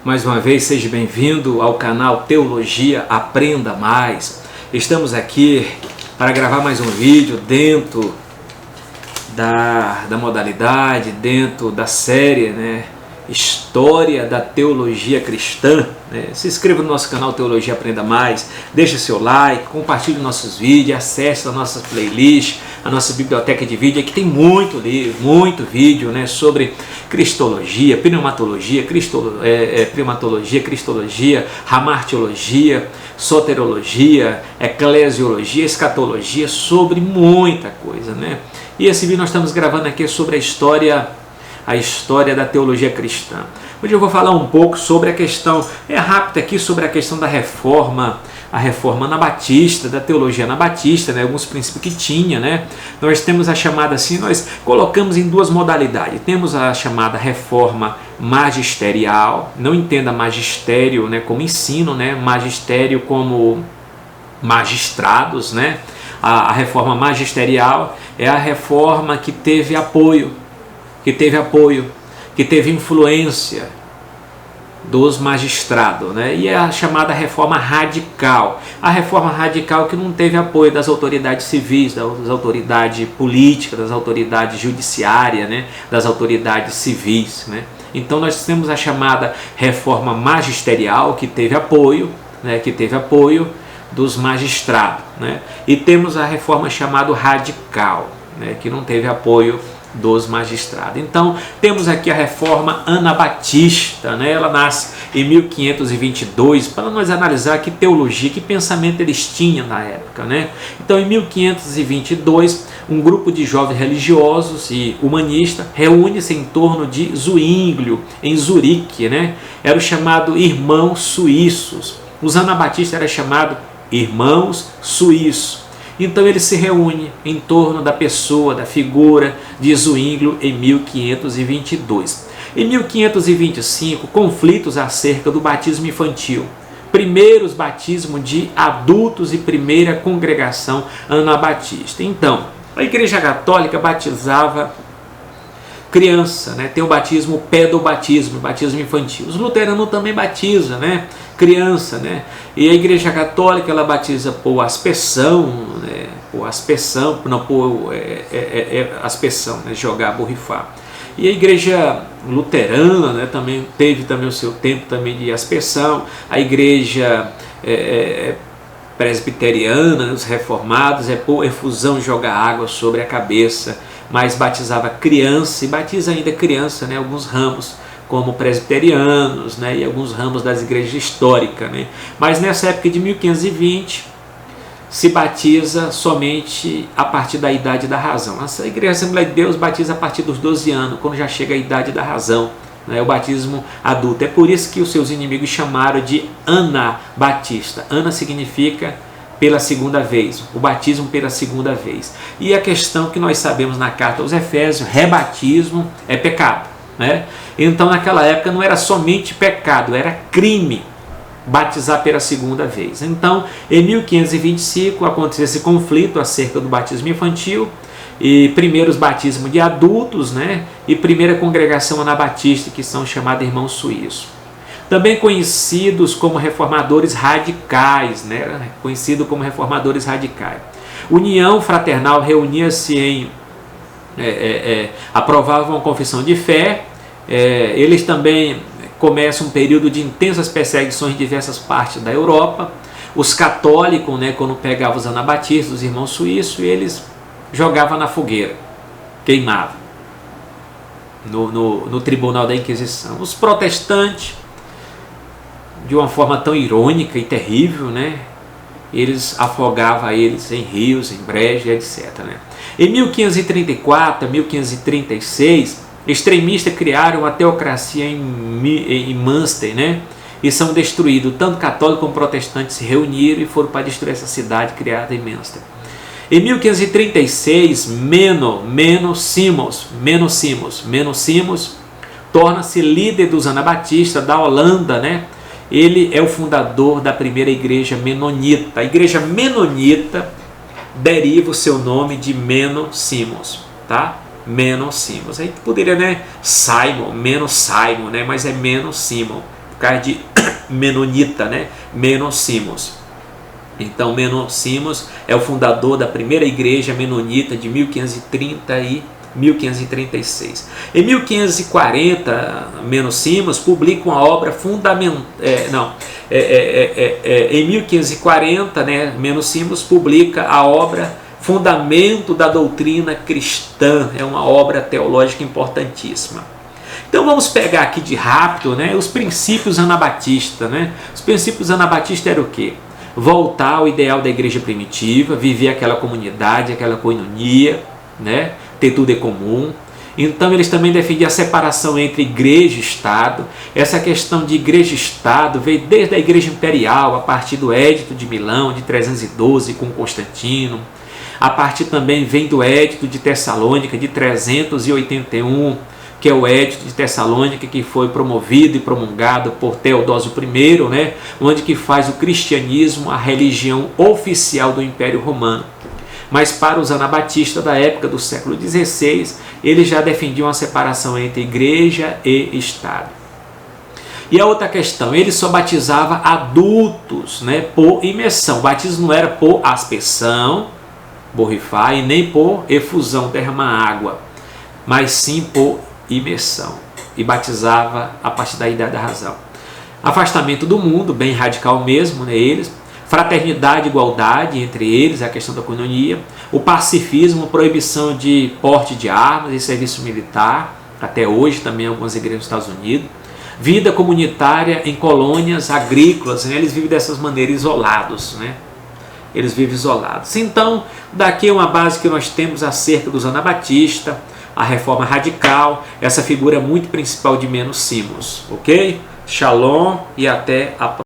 Mais uma vez, seja bem-vindo ao canal Teologia Aprenda Mais. Estamos aqui para gravar mais um vídeo dentro da modalidade, dentro da série, História da Teologia Cristã. Se inscreva no nosso canal Teologia Aprenda Mais, deixe seu like, compartilhe nossos vídeos, acesse a nossa playlist, a nossa biblioteca de vídeo. Aqui tem muito livro, muito vídeo sobre cristologia, pneumatologia, cristologia, ramartiologia, soterologia, eclesiologia, escatologia, sobre muita coisa, E esse vídeo nós estamos gravando aqui sobre a história da teologia cristã. Hoje eu vou falar um pouco sobre a questão, rápida aqui, sobre a questão da reforma, a reforma anabatista, da teologia anabatista, alguns princípios que tinha, Nós temos a chamada assim, nós colocamos em duas modalidades. Temos a chamada reforma magisterial, não entenda magistério, como ensino, magistério como magistrados, A reforma magisterial é a reforma que teve apoio, que teve influência dos magistrados, E é a chamada reforma radical. A reforma radical que não teve apoio das autoridades civis, das autoridades políticas, das autoridades judiciárias, das autoridades civis, Então nós temos a chamada reforma magisterial que teve apoio, dos magistrados, E temos a reforma chamada radical, que não teve apoio dos magistrados. Então temos aqui a reforma anabatista, Ela nasce em 1522, para nós analisar que teologia, que pensamento eles tinham na época, Então em 1522 um grupo de jovens religiosos e humanistas reúne-se em torno de Zwinglio, em Zurique, Era o chamado Irmãos Suíços. Os anabatistas eram chamados Irmãos Suíços. Então ele se reúne em torno da pessoa, da figura de Zwinglio em 1522. Em 1525, conflitos acerca do batismo infantil, primeiros batismos de adultos e primeira congregação anabatista. Então, a Igreja Católica batizava criança, tem o batismo pedobatismo, batismo infantil. Os luteranos também batizam, criança, E a Igreja Católica ela batiza por aspersão, aspersão, jogar, borrifar. E a Igreja Luterana, também teve o seu tempo também de aspersão. A Igreja presbiteriana, os reformados, por efusão, jogar água sobre a cabeça, mas batizava criança e batiza ainda criança, alguns ramos, como presbiterianos, e alguns ramos das igrejas históricas, Mas nessa época de 1520 se batiza somente a partir da idade da razão. A Igreja Assembleia de Deus batiza a partir dos 12 anos, quando já chega a idade da razão, o batismo adulto. É por isso que os seus inimigos chamaram de anabatista. Ana significa pela segunda vez, o batismo pela segunda vez. E a questão que nós sabemos na carta aos Efésios, rebatismo é pecado, Então naquela época não era somente pecado, era crime batizar pela segunda vez. Então em 1525 aconteceu esse conflito acerca do batismo infantil e primeiros batismos de adultos, E primeira congregação anabatista, que são chamados Irmãos Suíços. Também conhecidos como reformadores radicais, Conhecido como reformadores radicais. União fraternal reunia-se aprovavam a confissão de fé. Eles também começam um período de intensas perseguições em diversas partes da Europa. Os católicos, quando pegavam os anabatistas, os irmãos suíços, eles jogavam na fogueira, queimavam no tribunal da Inquisição. Os protestantes, de uma forma tão irônica e terrível, eles afogavam eles em rios, em brejos, etc. Em 1534 a 1536, extremistas criaram a teocracia em Münster, E são destruídos. Tanto católicos como protestantes se reuniram e foram para destruir essa cidade criada em Münster. Em 1536, Menno Simons torna-se líder dos anabatistas da Holanda, Ele é o fundador da primeira igreja menonita. A igreja menonita deriva o seu nome de Menno Simons, Menno Simons. A gente poderia, Simon, Menno Simon, mas é Menno Simon. locais de menonita, né? Menos Simons. Então Menos Simons é o fundador da primeira igreja menonita de 1530 e 1536. Em 1540, Menos Simons publica uma obra fundamental. Em 1540, né, Menos Simons publica a obra Fundamento da Doutrina Cristã. É uma obra teológica importantíssima. Então vamos pegar aqui de rápido, né, os princípios anabatistas. Né? Os princípios anabatistas eram o quê? Voltar ao ideal da igreja primitiva, viver aquela comunidade, aquela koinonia, né? Ter tudo em comum. Então eles também defendiam a separação entre igreja e Estado. Essa questão de igreja e Estado veio desde a igreja imperial, a partir do Édito de Milão, de 312, com Constantino. A partir também vem do Édito de Tessalônica, de 381, que é o Édito de Tessalônica, que foi promovido e promulgado por Teodósio I, né, onde que faz o cristianismo a religião oficial do Império Romano. Mas para os anabatistas da época do século XVI, eles já defendiam a separação entre igreja e Estado. E a outra questão, ele só batizava adultos, né, por imersão. O batismo não era por aspersão, borrifar, e nem por efusão, derramar água, mas sim por imersão, e batizava a partir da idade da razão. Afastamento do mundo, bem radical mesmo, né, eles. Fraternidade e igualdade entre eles, a questão da koinonia. O pacifismo, proibição de porte de armas e serviço militar, até hoje também em algumas igrejas dos Estados Unidos. Vida comunitária em colônias agrícolas, né, eles vivem dessas maneiras isolados, né? Eles vivem isolados. Então, daqui é uma base que nós temos acerca dos anabatistas, a reforma radical, essa figura muito principal de Menos Simons, ok? Shalom e até a próxima.